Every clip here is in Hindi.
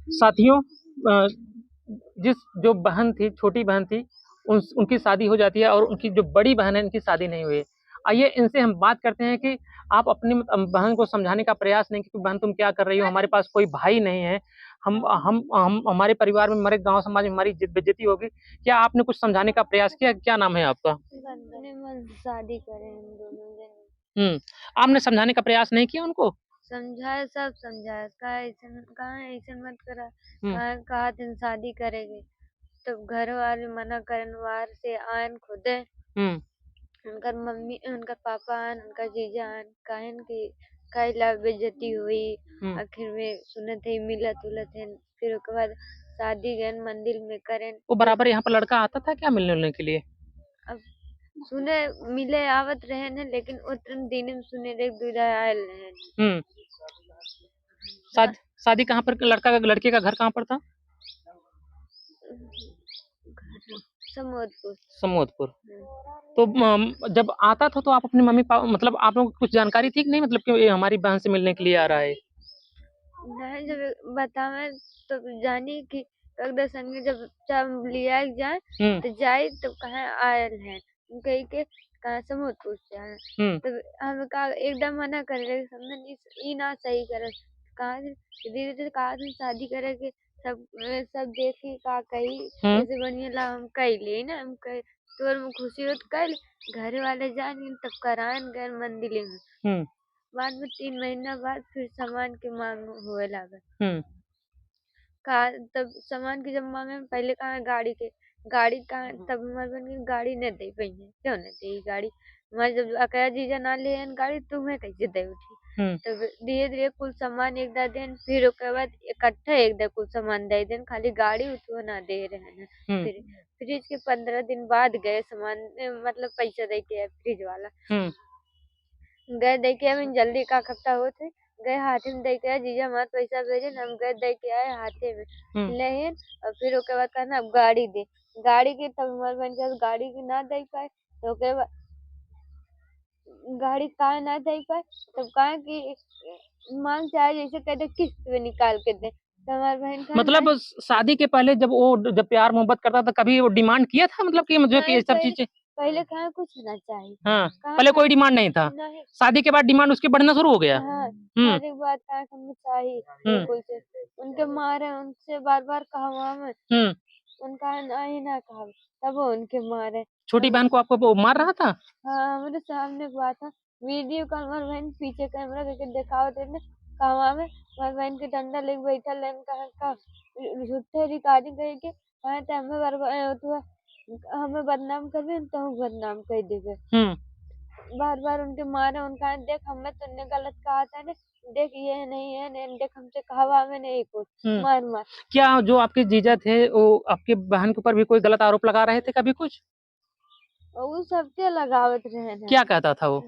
साथियों, अ, जिस जो बहन थी, छोटी बहन थी, उनकी शादी हो जाती है और उनकी जो बड़ी बहन है, उनकी शादी नहीं हुई है। आइए इनसे हम बात करते हैं कि आप अपनी बहन को समझाने का प्रयास नहीं कि बहन तुम क्या कर रही हो? हमारे पास कोई भाई नहीं है। हम हमारे परिवार में, हमारे गाँव समाज में हमारी बेइज्जती होगी। क्या आपने कुछ समझाने का प्रयास किया? क्या नाम है आपका? शादी करें हम दोनों जन। हुँ। आपने समझाने का प्रयास नहीं किया उनको? समझाए, सब समझाए, कहाँ ऐसन मत करा, हुँ, कहाँ कहा दिन शादी करेगे। तो घर वाले मना करन, बाहर से आयन खुदे, हुँ, उनकर मम्मी, उनकर पापा आन, उनकर जीजा आन, कहन की कैला बेइज्जती हुई। हुँ। आखिर में सुनत है मिलत उलत है, फिर उसके बाद शादी गए मंदिर में करें। वो फिर बराबर यहाँ पर लड़का आता था क्या मिलने-विलने के लिए? अब सुने मिले आवत रहे न, लेकिन उतन दिन में सुने रे दूल्हा आयल रहे। हुँ। शादी कहाँ पर, लड़के का घर कहाँ पर था? समोदपुर। समोदपुर। तो जब आता था तो आप अपनी मतलब आप लोगों को कुछ जानकारी थी कि नहीं, मतलब कि ये हमारी बहन से मिलने के लिए आ रहा है? नहीं, जब बतावे तो जानी कि अगले संग जब लिया जाए हुँ, तो जाए, तब कहाँ आयल है कही के, कहाँ समोदपुर से आए। हुँ, तब हम कहा एकदम मना करे रहे, समझन ई ना सही करे। कहा धीरे धीरे कहा शादी करे के, सब देखी का कही हुँ, ऐसे बढ़िया ला हम कही ले ना, हम कही तोर में खुशी हो तो कर, घर वाले जानी तब करायन गए मंदिर में। हुँ, बाद में 3 महीना बाद फिर सामान के मांग होए लागल। हुँ, कहा तब सामान की जब मांगे, पहले कहा गाड़ी कहा, तब हमारे बहन की गाड़ी न दे पाई है, क्यों न दे गाड़ी। हमारे जब अकया जीजा ना ले आन गाड़ी, तुम्हें कैसे दे उठी। हुँ, तब धीरे धीरे कुल सामान एक दा देन, फिर ओकर बाद इकट्ठा एक दा कुल सामान दे देन, खाली गाड़ी उठो ना दे रहे हैं। हुँ, फिर फ्रिज के 15 दिन बाद गए सामान, मतलब पैसा दे के फ्रिज वाला हुँ, गए दे के, अभी जल्दी का खत्ता होते गए हाथे में दे के आए, जीजा हमारे पैसा भेजे, हम गए दे के आए हाथे में हुँ। लेहिन। और फिर ओके बाद कहना अब गाड़ी दे, गाड़ी की तब हमारे बहन के गाड़ी की ना दे पाए, तो ओके बाद गाड़ी काहे ना दे पाए, तब कहा कि मांग चाहे जैसे कहते किस्त पे निकाल के दे, तो हमारी बहन कहा मतलब नहीं। शादी के पहले जब प्यार मोहब्बत करता था, कभी वो डिमांड किया था, मतलब कि मुझे कि नहीं, ये सब पहले चीज़ें? पहले कहा कुछ ना चाहिए, हाँ, कहा पहले था कोई डिमांड नहीं था। नहीं। शादी के बाद डिमांड उसकी बढ़ना शुरू हो गया? हाँ, हुँ, शादी के बाद कहा कि हमें चाहिए हुँ, बिल्कुल से। उनके मारे उनसे बार बार कहवा में, हुँ। उनका नहीं ना कहा, तब वो उनके मारे छोटी तब। बहन को आपको वो मार रहा था? हाँ, मेरे सामने एक बात था, वीडियो कॉल हमारी बहन पीछे कैमरा करके दिखावत रहे, कहवा में हमारी बहन के डंडा लेके बैठल है, कहा का झूठे रिकॉर्डिंग करके कहा था हमें हमें बदनाम करबे तो हम बदनाम कर देबे। हुँ, बार बार उनके मारे, उनका देख हमें तुमने गलत कहा था ना, देख ये नहीं है नहीं, देख हमसे कहवा में नहीं कुछ हुँ। मार मार। क्या जो आपके जीजा थे, वो आपकी बहन के ऊपर भी कोई गलत आरोप लगा रहे थे कभी कुछ? और वो सबसे लगावत रहे हैं। क्या कहता था वो?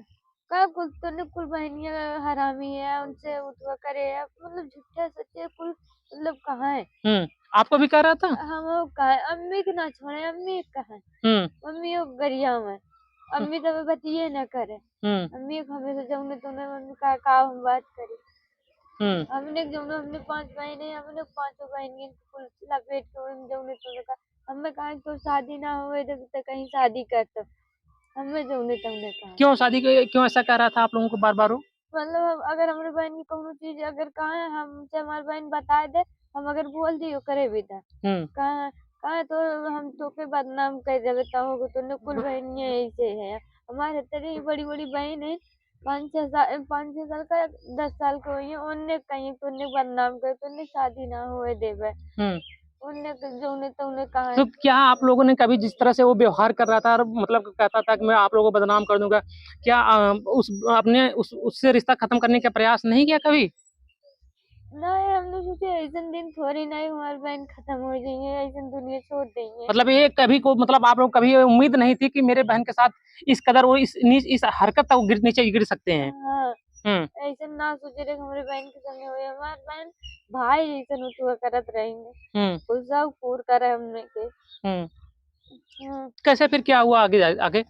का कुल तूने कुल बहनियां हरामी है, उनसे उठवा करे है, मतलब झूठे सच्चे कुल, मतलब कहाँ है। हुँ, आपको भी कह रहा था? हम वो कहा है, अम्मी के ना छोड़े, अम्मी कहाँ है, हुँ, मम्मी वो गरिया में, हुँ, अम्मी तो बतिये न करे। हुँ, अम्मी को हमेशा जौने तूने मम्मी का हम बात करी। हुँ, हमने 5 बहनें, हमने पाँचों बहनियन के कुल लपेट के ओहिम जौने तौने कहा। हमें कहा कि तोर शादी ना होए तो कहीं शादी कर तो। हमें जौने तौने कहा। क्यों ऐसा कह रहा था आप लोगों को बार-बार वो? मतलब अगर हमारे बहन की कौनो चीज़ अगर कहा है हमसे, हमारी बहन बता दे, हम अगर बोल दियो करे भी था। हुँ, कहा कहा तो हम तोके बदनाम कर देबे, तहो तूने कुल बहनियां ऐसे है। हमारे इतनी बड़ी-बड़ी बहन है, 5-6 साल का 10 साल की हुई है, उनने कहीं तूने बदनाम कर, तूने शादी ना होए देबे। हुँ। उनने जौने तौने कहा है। तो क्या आप लोगों ने कभी, जिस तरह से वो व्यवहार कर रहा था और मतलब कहता था कि मैं आप लोगों को बदनाम कर दूँगा, क्या उससे रिश्ता खत्म करने का प्रयास नहीं किया कभी? नहीं, हमने सोचे ऐसन दिन थोड़ी नहीं हमारी बहन खत्म हो जाएंगे, ऐसन दुनिया छोड़ देंगे। मतलब ये कभी को, मतलब आप लोग कभी ये उम्मीद नहीं थी कि मेरे बहन के साथ इस कदर वो इस हरकत तक वो नीचे गिर सकते हैं? हाँ, हुँ, ऐसे ना सोचे रहे कि हमारे बहन के संगे हुए, हमारे बहन भाई जैसे उठुआ करत रहेंगे, हुँ, कुल सब पूर करे हमने के। हुँ। हाँ, कैसे, फिर क्या हुआ आगे? आगे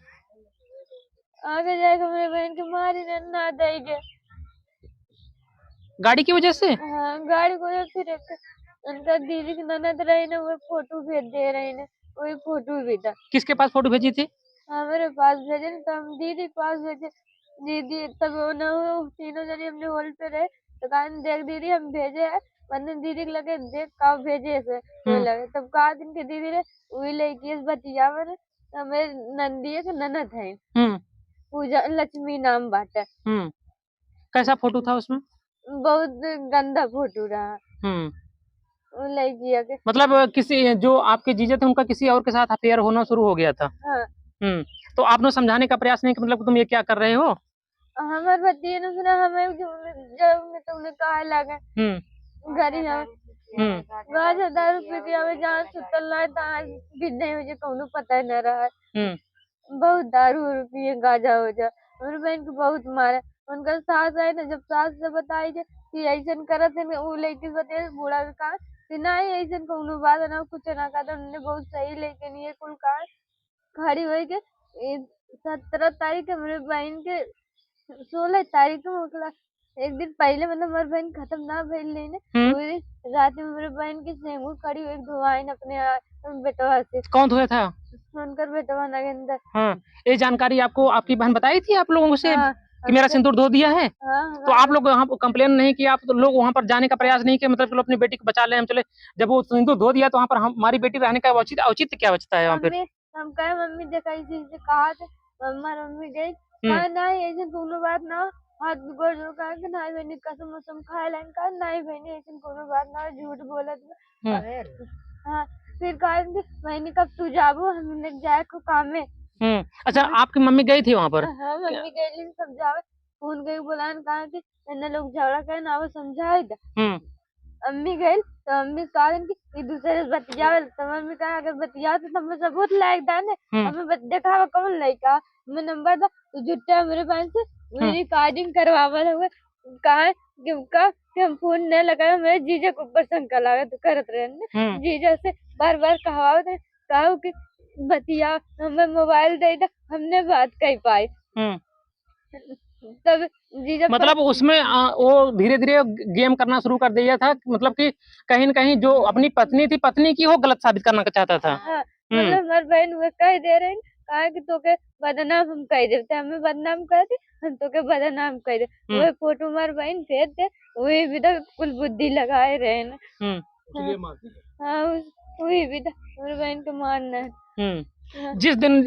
जाके हमारे बहन के मारी ना देंगे। गाड़ी की वजह से? हाँ, गाड़ी को फिर उनका दीदी की ननद रही ना, वो फोटो भेज दे रही ना, वही फोटो भी था। किसके पास फोटो भेजी थी? हमारे पास भेजे न, तो हम दीदी के पास भेजे। दीदी तब वो न, वो तीनों जने हमने हॉल पे रहे, तो कहा देख दीदी हम भेजे है। वरना दीदी के लगे देख कब भेजे से वो लगे, तब कहा दिन के दीदी रे वही लड़की इस बतिया में हमें नंदी के ननद है, पूजा लक्ष्मी नाम बाटे। कैसा फोटो था उसमें? बहुत गंदा फोटो रहा वो लड़किया के। मतलब किसी जो आपके जीजा थे उनका किसी और के साथ अफेयर होना शुरू हो गया था। हाँ। तो आपने समझाने का प्रयास नहीं कि मतलब तुम ये क्या कर रहे हो? हमारे बतिया ने सुना, हमें जब तुमने कहा लगा घरी हम गाज 1000 रुपए की हमें जहाँ सुतल रहा तहाँ भी नहीं, मुझे कहूँ पता ही न रहा। बहुत दारू पिए गाजा हो जा, मेरे बहन को बहुत मारा। उनका सास है ना, जब सास से बताई जे कि ऐसन करत है, वो लड़की बते बूढ़ा के कहा कि नहीं ऐसन कहूँ बात ना कुछ ना कहा, उन्होंने बहुत सही लेकिन ये कुल कहा खड़ी हुई के 17 तारीख है मेरे बहन के 16 तारीख को मोकला। एक दिन पहले मतलब हमारी बहन खत्म ना भइल लेने, वही रात में मेरे बहन की सेंगू खड़ी हुई धुआइन अपने बेटवा से। कौन धोया था? उनकर बेटवा नगेंद्र। ये जानकारी आपको आपकी बहन बताई थी आप लोगों से कि मेरा सिंदूर धो दिया है? तो आप लोग वहाँ कंप्लेन नहीं किया? आप तो लोग वहाँ पर जाने का प्रयास नहीं किया, मतलब चलो अपनी बेटी को बचा ले हम चले? जब वो सिंदूर धो दिया तो वहाँ पर हमारी बेटी रहने का औचित्य क्या बचता है वहाँ पर? हम कहे मम्मी देखा इसी से कहा थे, मम्मी गई कहा नहीं ऐसे दोनों बात ना, हाथ गोड़ जोड़ कहा कि नहीं बहनी कसम वसम खाए लाइन कहा नहीं बहनी ऐसे कोनो बात ना, झूठ बोलत। हाँ फिर कहा बहनी कब तू जाबो, हमने जाए को काम में। अच्छा आपकी मम्मी गई थी वहाँ पर? हाँ मम्मी गई समझावे, फोन गई बुलान कहा कि इन्हें लोग झगड़ा करे ना, वो समझाए था। अम्मी गई तो अम्मी कहा कि एक दूसरे से बतियावे, तो मम्मी कहा अगर बतिया तो हमें सबूत लायक दाने, हमें दिखावा कौन लइका, मैं नंबर दा तो जुट्टा मेरे बहन से मेरी रिकॉर्डिंग करवावल हुए। कहा कि हम फोन नहीं लगाया, मेरे जीजा को ऊपर शंका लागत करत रहे, जीजा से बार बार कहवावत है, कहा कि बतिया हमें मोबाइल दे दे, हमने बात कही पाई। तब जीजा मतलब उसमें वो धीरे धीरे गेम करना शुरू कर दिया था, मतलब कि कहीं न कहीं जो अपनी पत्नी थी, पत्नी की वो गलत साबित करना चाहता था। मतलब हमारे बहन वो कह दे रहे कहा कि तो के बदनाम हम कह देते, हमें बदनाम कर दे हम तो के बदनाम कर दे। वो फोटो हमारे बहन भेज दे, वही भी तो कुल बुद्धि लगाए रहे ना। हाँ वही भी तो हमारे बहन को मारना है। जिस दिन